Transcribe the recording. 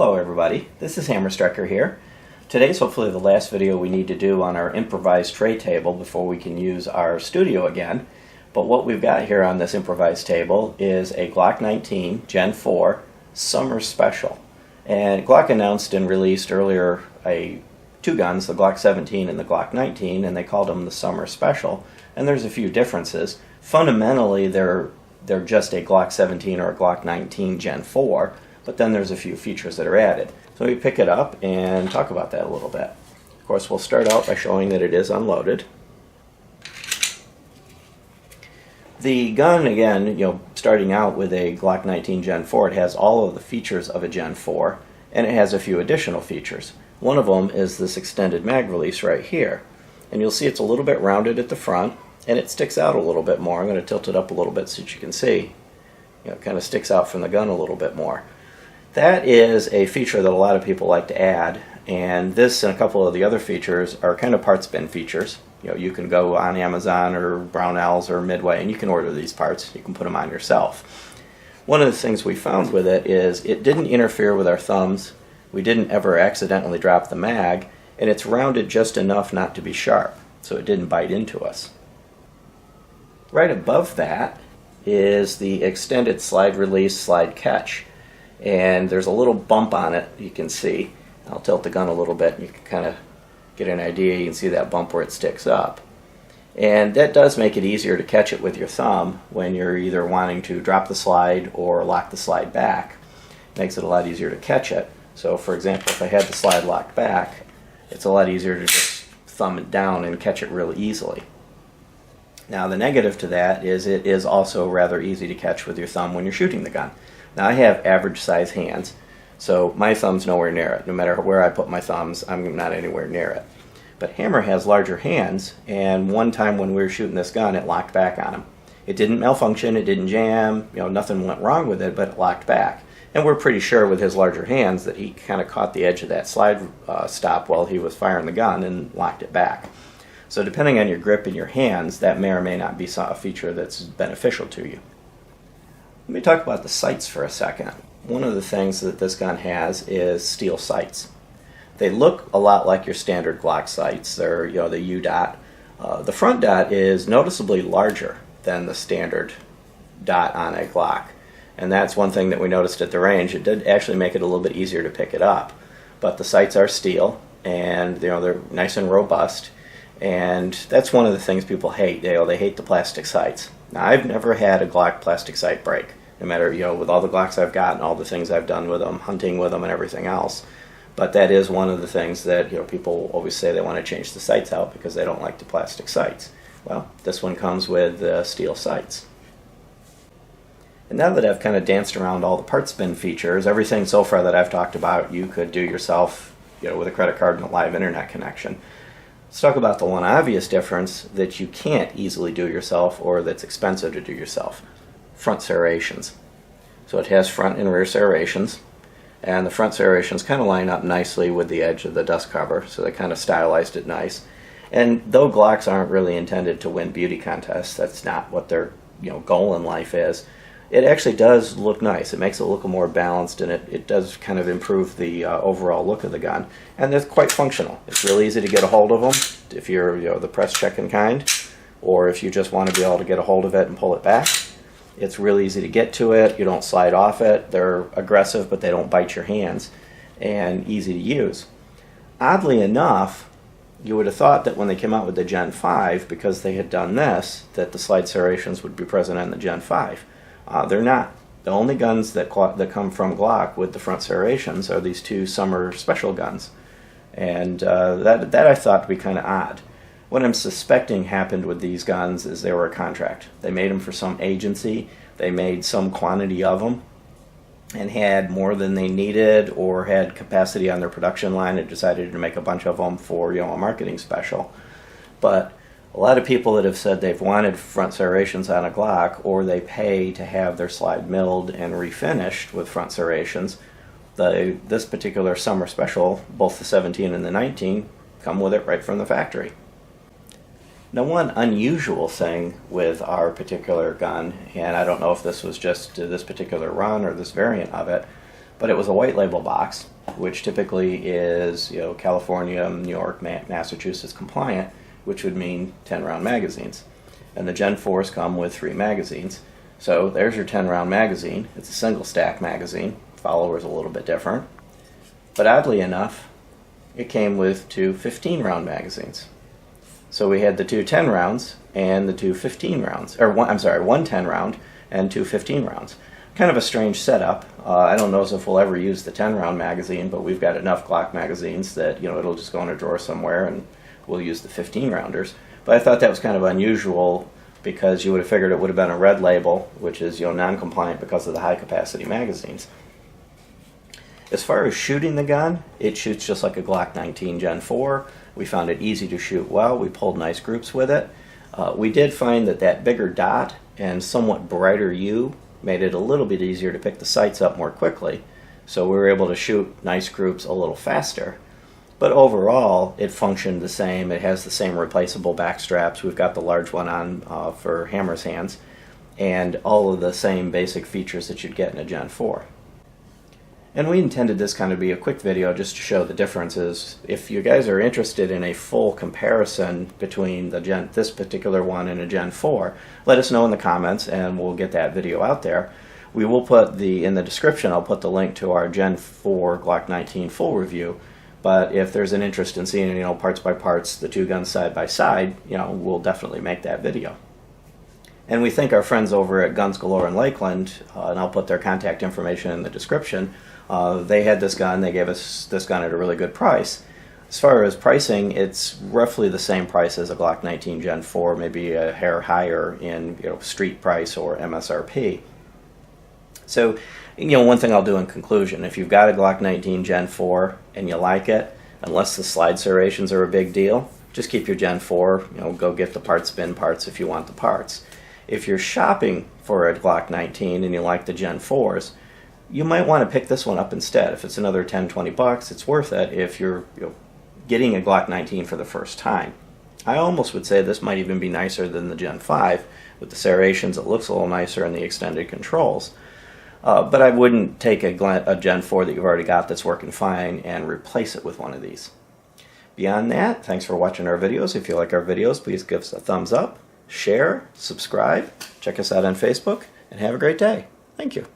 Hello everybody, this is Hammer Striker here. Today's hopefully the last video we need to do on our improvised tray table before we can use our studio again. But what we've got here on this improvised table is a Glock 19 Gen 4 Summer Special. And Glock announced and released earlier two guns, the Glock 17 and the Glock 19, and they called them the Summer Special. And there's a few differences. Fundamentally, they're just a Glock 17 or a Glock 19 Gen 4, but then there's a few features that are added. So we pick it up and talk about that a little bit. Of course, we'll start out by showing that it is unloaded. The gun, again, starting out with a Glock 19 Gen 4, it has all of the features of a Gen 4, and it has a few additional features. One of them is this extended mag release right here. And you'll see it's a little bit rounded at the front, and it sticks out a little bit more. I'm going to tilt it up a little bit so that you can see. It kind of sticks out from the gun a little bit more. That is a feature that a lot of people like to add, and this and a couple of the other features are kind of parts bin features. You can go on Amazon or Brownells or Midway and you can order these parts. You can put them on yourself. One of the things we found with it is it didn't interfere with our thumbs. We didn't ever accidentally drop the mag, and it's rounded just enough not to be sharp, so it didn't bite into us. Right above that is the extended slide release, slide catch. And there's a little bump on it you can see. I'll tilt the gun a little bit and you can kind of get an idea. You can see that bump where it sticks up. And that does make it easier to catch it with your thumb when you're either wanting to drop the slide or lock the slide back. It makes it a lot easier to catch it. So for example, if I had the slide locked back, it's a lot easier to just thumb it down and catch it really easily. Now the negative to that is it is also rather easy to catch with your thumb when you're shooting the gun. Now I have average size hands, so my thumb's nowhere near it. No matter where I put my thumbs, I'm not anywhere near it. But Hammer has larger hands, and one time when we were shooting this gun, it locked back on him. It didn't malfunction, it didn't jam, nothing went wrong with it, but it locked back. And we're pretty sure with his larger hands that he kind of caught the edge of that slide stop while he was firing the gun and locked it back. So depending on your grip in your hands, that may or may not be a feature that's beneficial to you. Let me talk about the sights for a second. One of the things that this gun has is steel sights. They look a lot like your standard Glock sights. They're, the U dot. The front dot is noticeably larger than the standard dot on a Glock. And that's one thing that we noticed at the range. It did actually make it a little bit easier to pick it up. But the sights are steel, and they're nice and robust. And that's one of the things people hate. They hate the plastic sights. Now, I've never had a Glock plastic sight break, no matter, with all the Glocks I've got and all the things I've done with them, hunting with them and everything else. But that is one of the things that, people always say they want to change the sights out because they don't like the plastic sights. Well, this one comes with steel sights. And now that I've kind of danced around all the parts bin features, everything so far that I've talked about you could do yourself, with a credit card and a live internet connection. Let's talk about the one obvious difference that you can't easily do yourself or that's expensive to do yourself. Front serrations. So it has front and rear serrations, and the front serrations kind of line up nicely with the edge of the dust cover, so they kind of stylized it nice. And though Glocks aren't really intended to win beauty contests, that's not what their goal in life is, it actually does look nice. It makes it look more balanced, and it does kind of improve the overall look of the gun. And it's quite functional. It's really easy to get a hold of them if you're the press checking kind, or if you just want to be able to get a hold of it and pull it back. It's really easy to get to it. You don't slide off it. They're aggressive, but they don't bite your hands, and easy to use. Oddly enough, you would have thought that when they came out with the Gen 5, because they had done this, that the slide serrations would be present on the Gen 5. They're not. The only guns that come from Glock with the front serrations are these two Summer Special guns. And that I thought to be kind of odd. What I'm suspecting happened with these guns is they were a contract. They made them for some agency. They made some quantity of them and had more than they needed or had capacity on their production line and decided to make a bunch of them for a marketing special. But a lot of people that have said they've wanted front serrations on a Glock, or they pay to have their slide milled and refinished with front serrations, this particular Summer Special, both the 17 and the 19, come with it right from the factory. Now, one unusual thing with our particular gun, and I don't know if this was just this particular run or this variant of it, but it was a white label box, which typically is, California, New York, Massachusetts compliant, which would mean 10-round magazines. And the Gen 4s come with 3 magazines. So there's your 10-round magazine. It's a single stack magazine. Follower's a little bit different. But oddly enough, it came with 2 15-round magazines. So we had the 2 10-rounds and the 2 15-rounds, or one 10-round and 2 15-rounds. Kind of a strange setup. I don't know if we'll ever use the 10-round magazine, but we've got enough Glock magazines that it'll just go in a drawer somewhere, and we'll use the 15-rounders. But I thought that was kind of unusual, because you would have figured it would have been a red label, which is non-compliant because of the high-capacity magazines. As far as shooting the gun, it shoots just like a Glock 19 Gen 4. We found it easy to shoot well. We pulled nice groups with it. We did find that bigger dot and somewhat brighter hue made it a little bit easier to pick the sights up more quickly. So we were able to shoot nice groups a little faster. But overall, it functioned the same. It has the same replaceable back straps. We've got the large one on for hammer's hands, and all of the same basic features that you'd get in a Gen 4. And we intended this kind of be a quick video just to show the differences. If you guys are interested in a full comparison between this particular one and a Gen 4, let us know in the comments and we'll get that video out there. We will put in the description, I'll put the link to our Gen 4 Glock 19 full review. But if there's an interest in seeing, parts by parts, the 2 guns side by side, we'll definitely make that video. And we thank our friends over at Guns Galore in Lakeland, and I'll put their contact information in the description. They had this gun. They gave us this gun at a really good price. As far as pricing, it's roughly the same price as a Glock 19 Gen 4, maybe a hair higher in street price or MSRP. So, one thing I'll do in conclusion, if you've got a Glock 19 Gen 4 and you like it, unless the slide serrations are a big deal, just keep your Gen 4, go get the parts bin parts if you want the parts. If you're shopping for a Glock 19 and you like the Gen 4s, you might want to pick this one up instead. If it's another 10, 20 bucks, it's worth it if you're getting a Glock 19 for the first time. I almost would say this might even be nicer than the Gen 5. With the serrations, it looks a little nicer and the extended controls. But I wouldn't take a Gen 4 that you've already got that's working fine and replace it with one of these. Beyond that, thanks for watching our videos. If you like our videos, please give us a thumbs up, share, subscribe, check us out on Facebook, and have a great day. Thank you.